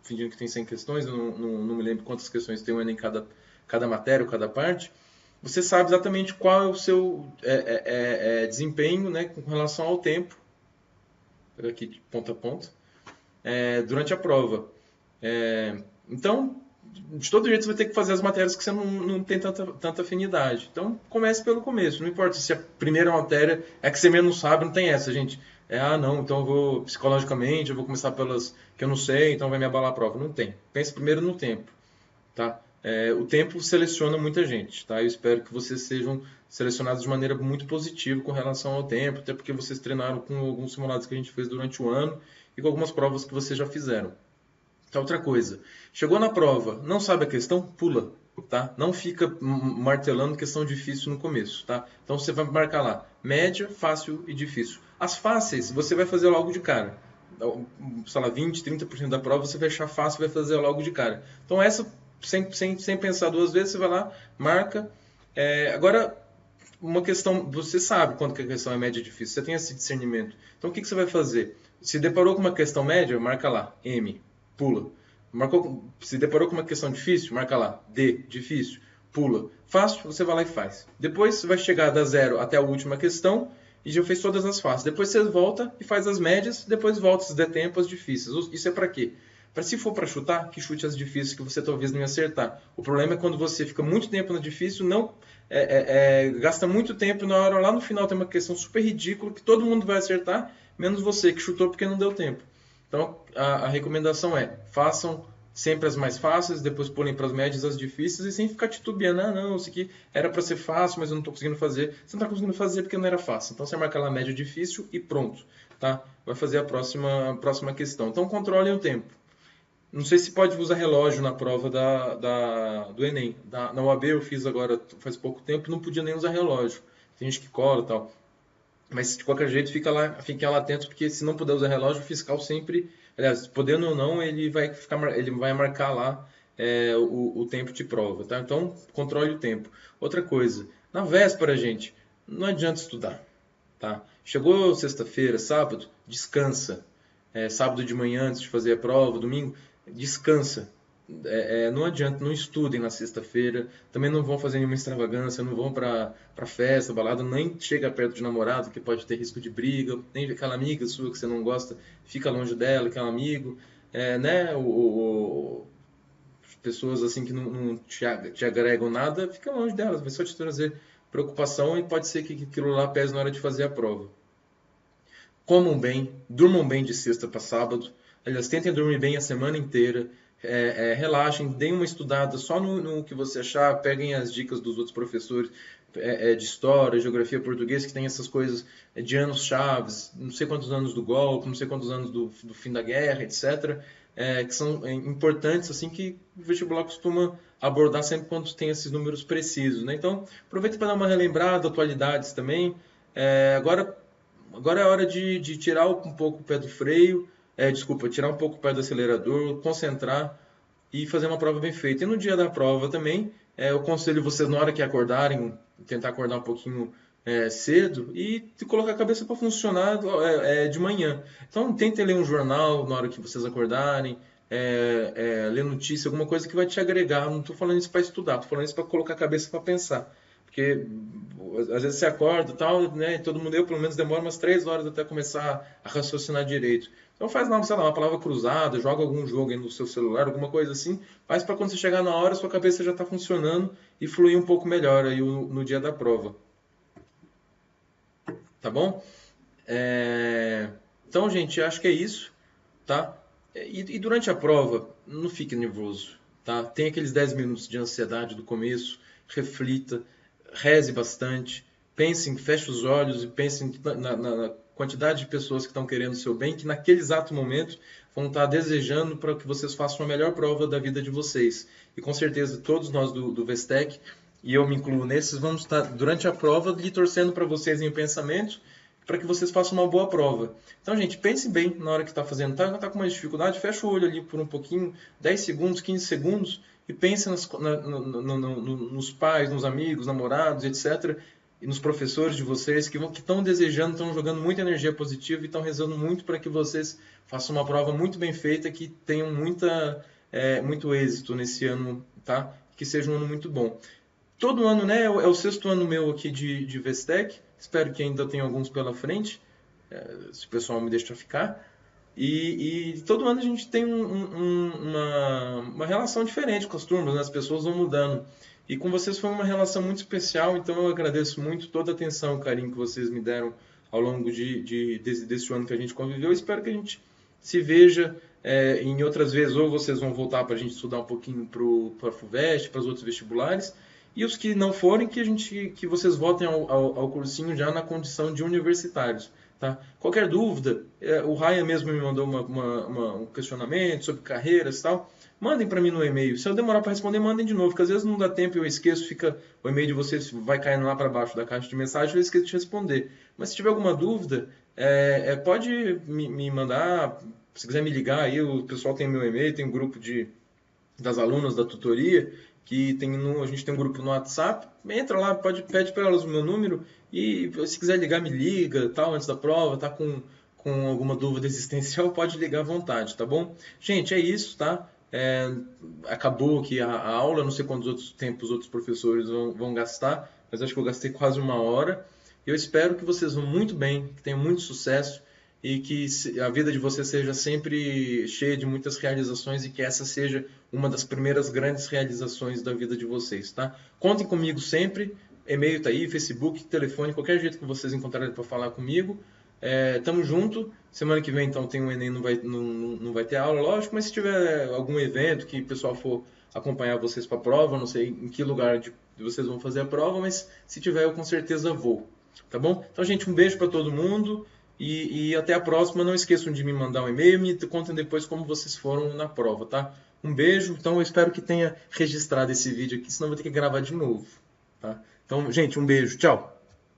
Fingindo que tem 100 questões, eu não me lembro quantas questões tem em cada matéria ou cada parte. Você sabe exatamente qual é o seu desempenho, né, com relação ao tempo, aqui de ponta a ponta, durante a prova. Então, de todo jeito, você vai ter que fazer as matérias que você não tem tanta afinidade. Então, comece pelo começo. Não importa se a primeira matéria é que você menos sabe, não tem essa, gente. Não, então eu vou psicologicamente, eu vou começar pelas que eu não sei, então vai me abalar a prova. Não tem. Pense primeiro no tempo, tá? O tempo seleciona muita gente, tá? Eu espero que vocês sejam selecionados de maneira muito positiva com relação ao tempo, até porque vocês treinaram com alguns simulados que a gente fez durante o ano e com algumas provas que vocês já fizeram. Tá, outra coisa, chegou na prova, não sabe a questão, pula, tá? Não fica martelando questão difícil no começo, tá? Então você vai marcar lá, média, fácil e difícil. As fáceis, você vai fazer logo de cara. Sei lá, 20, 30% da prova você vai achar fácil e vai fazer logo de cara. Então essa, sem pensar duas vezes, você vai lá, marca. Agora, uma questão, você sabe quando que a questão é média e difícil, você tem esse discernimento. Então o que você vai fazer? Se deparou com uma questão média, marca lá, M. Pula. Se deparou com uma questão difícil, marca lá, D, difícil, pula. Fácil, você vai lá e faz. Depois você vai chegar da zero até a última questão e já fez todas as fáceis. Depois você volta e faz as médias, depois volta, se der tempo, as difíceis. Isso é para quê? Para se for para chutar, que chute as difíceis que você talvez não ia acertar. O problema é quando você fica muito tempo na difícil, não gasta muito tempo na hora lá no final tem uma questão super ridícula que todo mundo vai acertar, menos você que chutou porque não deu tempo. Então, a recomendação façam sempre as mais fáceis, depois pulem para as médias as difíceis e sem ficar titubeando. Não, isso aqui era para ser fácil, mas eu não estou conseguindo fazer. Você não está conseguindo fazer porque não era fácil. Então, você marca lá a média difícil e pronto. Tá? Vai fazer a próxima questão. Então, controlem o tempo. Não sei se pode usar relógio na prova do Enem. Na UAB eu fiz agora faz pouco tempo e não podia nem usar relógio. Tem gente que cola e tal. Mas de qualquer jeito, fiquem lá atento, porque se não puder usar relógio, o fiscal sempre, aliás, podendo ou não, ele vai marcar lá o tempo de prova, tá? Então, controle o tempo. Outra coisa, na véspera, gente, não adianta estudar, tá? Chegou sexta-feira, sábado, descansa. Sábado de manhã, antes de fazer a prova, domingo, descansa. Não adianta, não estudem na sexta-feira, também não vão fazer nenhuma extravagância, não vão para festa, balada, nem chega perto de namorado, que pode ter risco de briga, nem aquela amiga sua que você não gosta, fica longe dela, aquele amigo, né? Pessoas assim que não te agregam nada, fica longe delas, vai só te trazer preocupação e pode ser que aquilo lá pese na hora de fazer a prova. Comam bem, durmam bem de sexta para sábado, aliás, tentem dormir bem a semana inteira. Relaxem, deem uma estudada só no que você achar, peguem as dicas dos outros professores de história, geografia, português, que tem essas coisas de anos chaves, não sei quantos anos do golpe, não sei quantos anos do fim da guerra, etc., que são importantes, assim, que o vestibular costuma abordar sempre quando tem esses números precisos, né? Então, aproveita para dar uma relembrada, atualidades também. Agora é hora de tirar um pouco o pé do freio, desculpa, tirar um pouco o pé do acelerador, concentrar e fazer uma prova bem feita. E no dia da prova também, eu aconselho vocês, na hora que acordarem, tentar acordar um pouquinho cedo e colocar a cabeça para funcionar de manhã. Então, tentem ler um jornal na hora que vocês acordarem, ler notícia, alguma coisa que vai te agregar. Não estou falando isso para estudar, estou falando isso para colocar a cabeça para pensar. Porque às vezes você acorda e tal, né? Todo mundo, eu pelo menos demora umas 3 horas até começar a raciocinar direito. Então faz lá, sei lá, uma palavra cruzada, joga algum jogo aí no seu celular, alguma coisa assim. Faz para quando você chegar na hora, sua cabeça já está funcionando e fluir um pouco melhor aí no dia da prova. Tá bom? Então, gente, acho que é isso, tá? E durante a prova, não fique nervoso, tá? Tem aqueles 10 minutos de ansiedade do começo, reflita, reze bastante, pense, feche os olhos e pense na quantidade de pessoas que estão querendo o seu bem, que naquele exato momento vão estar desejando para que vocês façam a melhor prova da vida de vocês. E com certeza todos nós do Vestec, e eu me incluo nesses, vamos estar durante a prova lhe torcendo para vocês em pensamento, para que vocês façam uma boa prova. Então, gente, pense bem na hora que está fazendo. Tá com mais dificuldade, fecha o olho ali por um pouquinho, 10 segundos, 15 segundos, e pense nos pais, nos amigos, namorados, etc., e nos professores de vocês que estão desejando, estão jogando muita energia positiva e estão rezando muito para que vocês façam uma prova muito bem feita, que tenham muito êxito nesse ano, tá? Que seja um ano muito bom. Todo ano, né? É o sexto ano meu aqui de Vestec. Espero que ainda tenha alguns pela frente, se o pessoal me deixa ficar. E todo ano a gente tem uma relação diferente com as turmas, né? As pessoas vão mudando. E com vocês foi uma relação muito especial, então eu agradeço muito toda a atenção, o carinho que vocês me deram ao longo desse ano que a gente conviveu. Espero que a gente se veja em outras vezes, ou vocês vão voltar para a gente estudar um pouquinho para a FUVEST, para os outros vestibulares, e os que não forem, que vocês voltem ao cursinho já na condição de universitários. Tá? Qualquer dúvida, o Ryan mesmo me mandou um questionamento sobre carreiras e tal. Mandem para mim no e-mail. Se eu demorar para responder, mandem de novo, porque às vezes não dá tempo e eu esqueço, o e-mail de vocês vai caindo lá para baixo da caixa de mensagem e eu esqueço de responder. Mas se tiver alguma dúvida, pode me mandar. Se quiser me ligar aí, o pessoal tem meu e-mail, tem um grupo das alunas da tutoria, que a gente tem um grupo no WhatsApp. Entra lá, pede para elas o meu número e se quiser ligar, me liga, tal, antes da prova, tá com alguma dúvida existencial, pode ligar à vontade, tá bom? Gente, é isso, tá? Acabou aqui a aula, não sei quantos outros tempos os outros professores vão gastar, mas acho que eu gastei quase 1 hora. Eu espero que vocês vão muito bem, que tenham muito sucesso e que a vida de vocês seja sempre cheia de muitas realizações e que essa seja uma das primeiras grandes realizações da vida de vocês, tá? Contem comigo sempre, e-mail tá aí, Facebook, telefone, qualquer jeito que vocês encontrarem para falar comigo. Tamo junto. Semana que vem, então, tem o Enem, não vai ter aula, lógico, mas se tiver algum evento que o pessoal for acompanhar vocês para a prova, não sei em que lugar vocês vão fazer a prova, mas se tiver, eu com certeza vou. Tá bom? Então, gente, um beijo para todo mundo e até a próxima. Não esqueçam de me mandar um e-mail e me contem depois como vocês foram na prova, tá? Um beijo. Então, eu espero que tenha registrado esse vídeo aqui, senão eu vou ter que gravar de novo, tá? Então, gente, um beijo. Tchau!